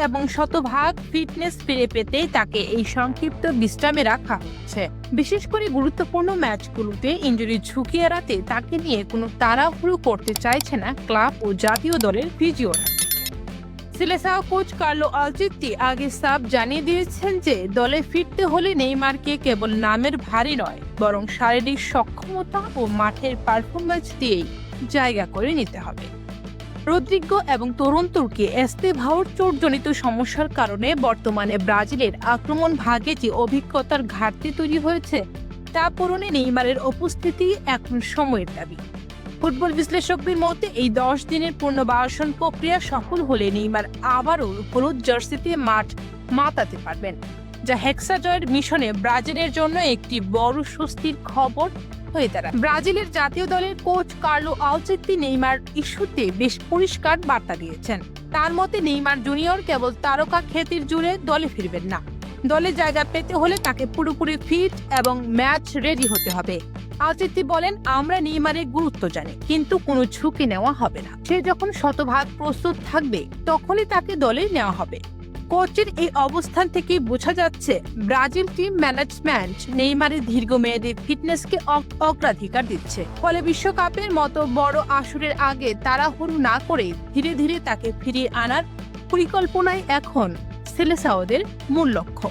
এবং শতভাগ ফিটনেস ফিরে পেতে তাকে এই সংক্ষিপ্ত বিশ্রামে রাখা হচ্ছে। বিশেষ করে গুরুত্বপূর্ণ ম্যাচগুলোতে ইনজুরি ঝুঁকি এড়াতে তাকে নিয়ে কোনো তাড়াহুড়ো করতে চাইছে না ক্লাব ও জাতীয় দলের ফিজিওরা। সিলেসাও কোচ কার্লো আলচেত্তি আগে সাফ জানিয়ে দিয়েছেন যে দলে ফিরতে হলে নেইমারকে কেবল নামের ভারী নয়, বরং শারীরিক সক্ষমতা ও মাঠের পারফরম্যান্স দিয়েই জায়গা করে নিতে হবে। রদ্রিগো এবং তরুণ তুর্কি এস্তেভাওর চোটজনিত সমস্যার কারণে বর্তমানে ব্রাজিলের আক্রমণ ভাগে যে অভিজ্ঞতার ঘাটতি তৈরি হয়েছে তা পূরণে নেইমারের উপস্থিতি এখন সময়ের দাবি। ফুটবল বিশ্লেষকদের মতে এই 10 দিনের পুনর্বাসন প্রক্রিয়া সফল হলে নেইমার আবারও হলুদ জার্সিতে মাঠ মাতাতে পারবেন, যা হেক্সা জয়ের মিশনে ব্রাজিলের জন্য একটি বড় স্বস্তির খবর হয়ে দাঁড়ায়। ব্রাজিলের জাতীয় দলের কোচ কার্লো আলচেত্তি নেইমার ইস্যুতে বেশ পরিষ্কার বার্তা দিয়েছেন। তার মতে নেইমার জুনিয়র কেবল তারকা খ্যাতির জুড়ে দলে ফিরবেন না, দলে জায়গা পেতে হলে তাকে পুরোপুরি ফিট এবং ম্যাচ রেডি হতে হবে। আলচেত্তি বলেন, আমরা নেইমারের গুরুত্ব জানি, কিন্তু কোনো ঝুঁকি নেওয়া হবে না। সে যখন শতভাগ প্রস্তুত থাকবে তখনই তাকে দলে নেওয়া হবে। কোচের এই অবস্থান থেকে বোঝা যাচ্ছে ব্রাজিল টিম ম্যানেজমেন্ট নেইমারের দীর্ঘমেয়াদী ফিটনেসকে অগ্রাধিকার দিচ্ছে। ফলে বিশ্বকাপের মতো বড় আসরের আগে তাড়াহুড়ো না করে ধীরে ধীরে তাকে ফিরিয়ে আনার পরিকল্পনাই এখন সিলেসাওদের মূল লক্ষ্য।